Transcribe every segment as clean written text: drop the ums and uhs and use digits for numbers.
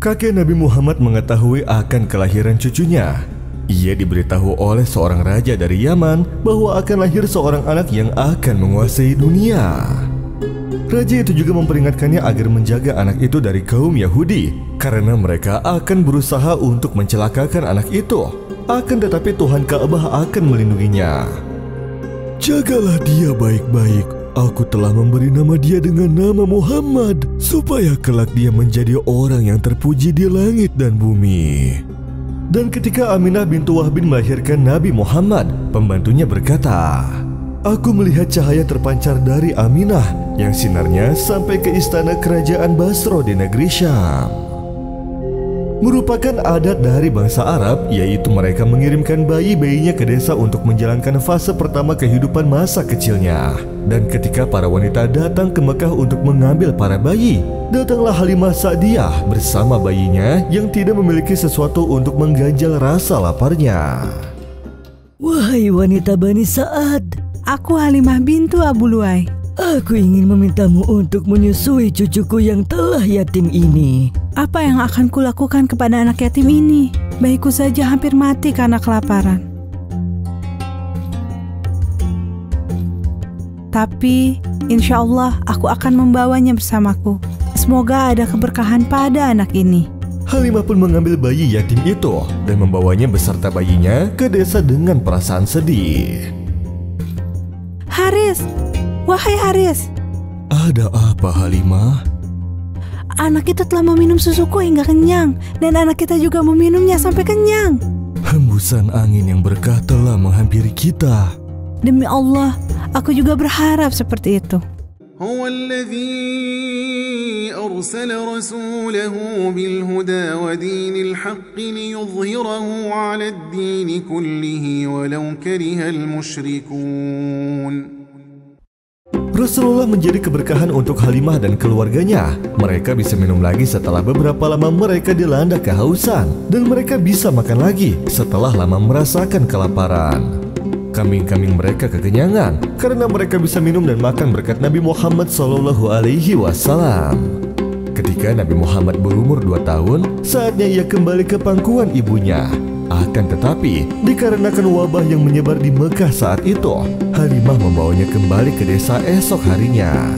Kakek Nabi Muhammad mengetahui akan kelahiran cucunya. Ia diberitahu oleh seorang raja dari Yaman bahwa akan lahir seorang anak yang akan menguasai dunia. Raja itu juga memperingatkannya agar menjaga anak itu dari kaum Yahudi, karena mereka akan berusaha untuk mencelakakan anak itu. Akan tetapi Tuhan Ka'bah akan melindunginya. Jagalah dia baik-baik. Aku telah memberi nama dia dengan nama Muhammad, supaya kelak dia menjadi orang yang terpuji di langit dan bumi. Dan ketika Aminah bintu Wahb melahirkan Nabi Muhammad, pembantunya berkata, "Aku melihat cahaya terpancar dari Aminah yang sinarnya sampai ke istana kerajaan Basra di negeri Syam." Merupakan adat dari bangsa Arab, yaitu mereka mengirimkan bayi-bayinya ke desa untuk menjalankan fase pertama kehidupan masa kecilnya. Dan ketika para wanita datang ke Mekah untuk mengambil para bayi, datanglah Halimah Sa'diyah bersama bayinya yang tidak memiliki sesuatu untuk mengganjal rasa laparnya. Wahai wanita Bani Sa'ad, aku Halimah bintu Abu Luay. Aku ingin memintamu untuk menyusui cucuku yang telah yatim ini. Apa yang akan kulakukan kepada anak yatim ini? Bayiku saja hampir mati karena kelaparan. Tapi, insya Allah aku akan membawanya bersamaku. Semoga ada keberkahan pada anak ini. Halimah pun mengambil bayi yatim itu dan membawanya beserta bayinya ke desa dengan perasaan sedih. Haris! Wahai Haris! Ada apa, Halimah? Anak itu telah meminum susuku hingga kenyang, dan anak kita juga meminumnya sampai kenyang. Hembusan angin yang berkah telah menghampiri kita. Demi Allah, aku juga berharap seperti itu. هو الذي أرسل رسوله بالهدى ودين الحق ليظهره على الدين كله ولو كره المشركون. Rasulullah menjadi keberkahan untuk Halimah dan keluarganya. Mereka bisa minum lagi setelah beberapa lama mereka dilanda kehausan, dan mereka bisa makan lagi setelah lama merasakan kelaparan. Kambing-kambing mereka kekenyangan karena mereka bisa minum dan makan berkat Nabi Muhammad SAW. Ketika Nabi Muhammad berumur 2 tahun, saatnya ia kembali ke pangkuan ibunya. Akan tetapi, dikarenakan wabah yang menyebar di Mekah saat itu, Halimah membawanya kembali ke desa esok harinya.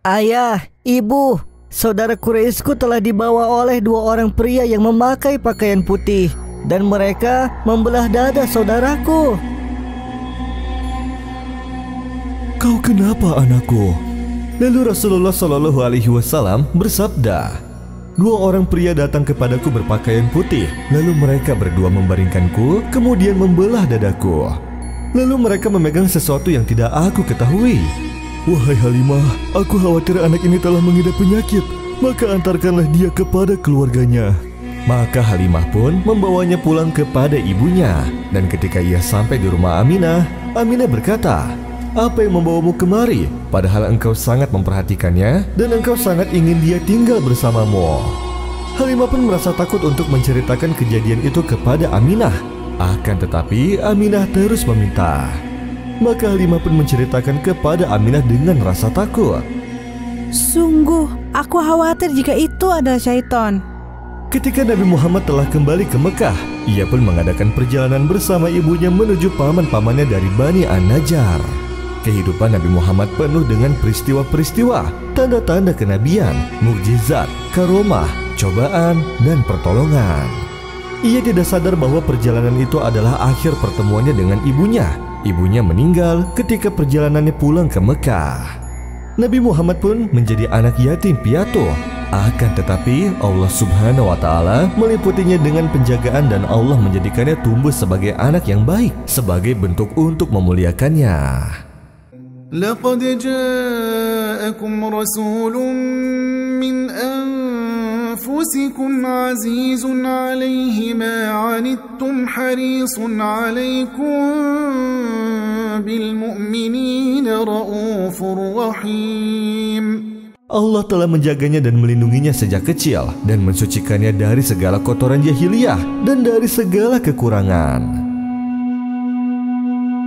Ayah, ibu, saudara Quraisyku telah dibawa oleh 2 orang pria yang memakai pakaian putih, dan mereka membelah dada saudaraku. Kau kenapa, anakku? Lalu Rasulullah SAW bersabda, 2 orang pria datang kepadaku berpakaian putih, lalu mereka berdua membaringkanku, kemudian membelah dadaku. Lalu mereka memegang sesuatu yang tidak aku ketahui. Wahai Halimah, aku khawatir anak ini telah mengidap penyakit, maka antarkanlah dia kepada keluarganya. Maka Halimah pun membawanya pulang kepada ibunya. Dan ketika ia sampai di rumah Aminah, Aminah berkata, "Apa yang membawamu kemari? Padahal engkau sangat memperhatikannya dan engkau sangat ingin dia tinggal bersamamu." Halimah pun merasa takut untuk menceritakan kejadian itu kepada Aminah. Akan tetapi Aminah terus meminta. Maka Halimah pun menceritakan kepada Aminah dengan rasa takut. Sungguh, aku khawatir jika itu adalah syaitan. Ketika Nabi Muhammad telah kembali ke Mekah, ia pun mengadakan perjalanan bersama ibunya menuju paman-pamannya dari Bani An-Najjar. Kehidupan Nabi Muhammad penuh dengan peristiwa-peristiwa, tanda-tanda kenabian, mukjizat, karomah, cobaan, dan pertolongan. Ia tidak sadar bahwa perjalanan itu adalah akhir pertemuannya dengan ibunya. Ibunya meninggal ketika perjalanannya pulang ke Mekah. Nabi Muhammad pun menjadi anak yatim piatu. Akan tetapi Allah Subhanahu wa Ta'ala meliputinya dengan penjagaan dan Allah menjadikannya tumbuh sebagai anak yang baik, sebagai bentuk untuk memuliakannya. لقد جاءكم رسول من أنفسكم عزيز عليه ما عنتم حريص عليكم بالمؤمنين رؤوف رحيم. Allah telah menjaganya dan melindunginya sejak kecil dan mensucikannya dari segala kotoran jahiliyah dan dari segala kekurangan.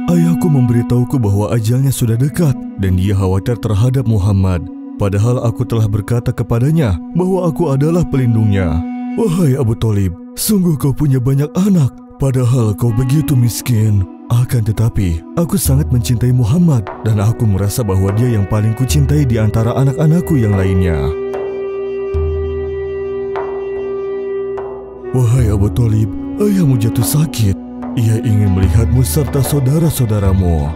Ayahku memberitahuku bahwa ajalnya sudah dekat dan dia khawatir terhadap Muhammad. Padahal aku telah berkata kepadanya bahwa aku adalah pelindungnya. Wahai Abu Thalib, sungguh kau punya banyak anak, padahal kau begitu miskin. Akan tetapi, aku sangat mencintai Muhammad dan aku merasa bahwa dia yang paling kucintai di antara anak-anakku yang lainnya. Wahai Abu Thalib, ayahmu jatuh sakit. Ia ingin melihatmu serta saudara-saudaramu.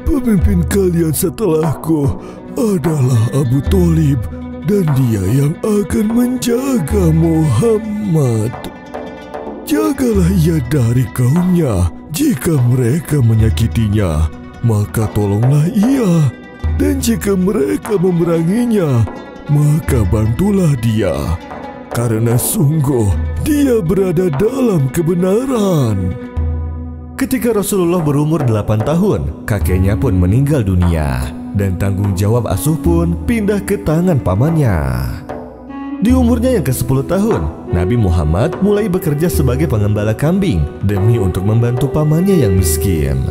Pemimpin kalian setelahku adalah Abu Thalib dan dia yang akan menjaga Muhammad. Jagalah ia dari kaumnya. Jika mereka menyakitinya, maka tolonglah ia. Dan jika mereka memeranginya, maka bantulah dia. Karena sungguh dia berada dalam kebenaran. Ketika Rasulullah berumur 8 tahun, kakeknya pun meninggal dunia dan tanggung jawab asuh pun pindah ke tangan pamannya. Di umurnya yang ke-10 tahun, Nabi Muhammad mulai bekerja sebagai pengembala kambing demi untuk membantu pamannya yang miskin.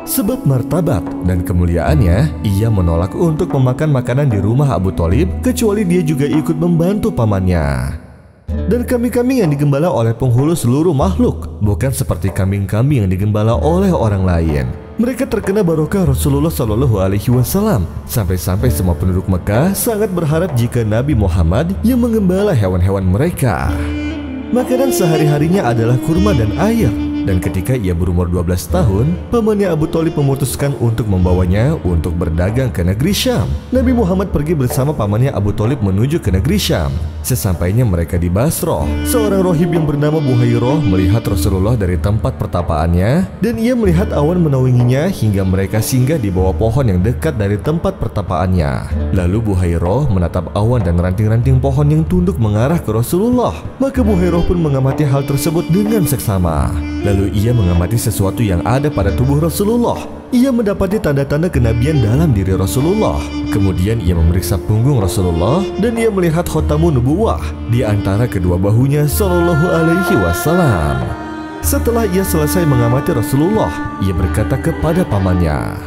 Sebab martabat dan kemuliaannya, ia menolak untuk memakan makanan di rumah Abu Thalib kecuali dia juga ikut membantu pamannya. Dan kambing-kambing yang digembala oleh penghulu seluruh makhluk, bukan seperti kambing-kambing yang digembala oleh orang lain. Mereka terkena barokah Rasulullah SAW, sampai-sampai semua penduduk Mekah sangat berharap jika Nabi Muhammad yang mengembala hewan-hewan mereka. Makanan sehari-harinya adalah kurma dan air. Dan ketika ia berumur 12 tahun, pamannya Abu Thalib memutuskan untuk membawanya untuk berdagang ke negeri Syam. Nabi Muhammad pergi bersama pamannya Abu Thalib menuju ke negeri Syam. Sesampainya mereka di Basrah, seorang rohib yang bernama Buhairah melihat Rasulullah dari tempat pertapaannya, dan ia melihat awan menaunginya hingga mereka singgah di bawah pohon yang dekat dari tempat pertapaannya. Lalu Buhairah menatap awan dan ranting-ranting pohon yang tunduk mengarah ke Rasulullah. Maka Buhairah pun mengamati hal tersebut dengan seksama. Lalu ia mengamati sesuatu yang ada pada tubuh Rasulullah. Ia mendapati tanda-tanda kenabian dalam diri Rasulullah. Kemudian ia memeriksa punggung Rasulullah dan ia melihat khotamun nubuwah di antara kedua bahunya sallallahu alaihi wasallam. Setelah ia selesai mengamati Rasulullah, ia berkata kepada pamannya,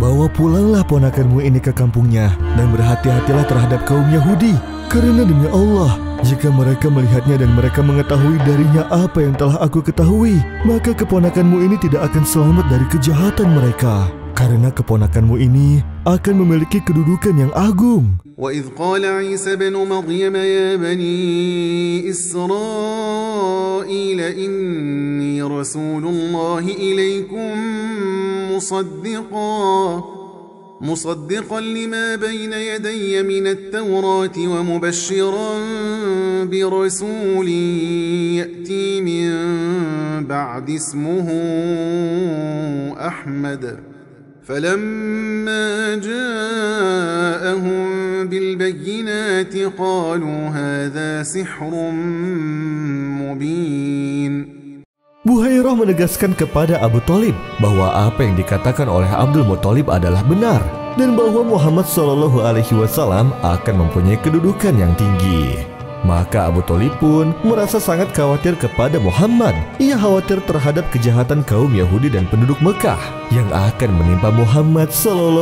"Bawa pulanglah ponakanmu ini ke kampungnya dan berhati-hatilah terhadap kaum Yahudi. Karena demi Allah, jika mereka melihatnya dan mereka mengetahui darinya apa yang telah aku ketahui, maka keponakanmu ini tidak akan selamat dari kejahatan mereka. Karena keponakanmu ini akan memiliki kedudukan yang agung." وَإِذْ قَالَ عِيسَى ابْنُ مَرْيَمَ يَا بَنِي إِسْرَائِيلَ إِنِّي رَسُولُ اللَّهِ إِلَيْكُمْ مصدقا لما بين يدي من التوراة ومبشرا برسول يأتي من بعد اسمه أحمد فلما جاءهم بالبينات قالوا هذا سحر مبين. Buhairah menegaskan kepada Abu Thalib bahwa apa yang dikatakan oleh Abdul Muthalib adalah benar dan bahwa Muhammad SAW akan mempunyai kedudukan yang tinggi. Maka Abu Thalib pun merasa sangat khawatir kepada Muhammad. Ia khawatir terhadap kejahatan kaum Yahudi dan penduduk Mekah yang akan menimpa Muhammad SAW.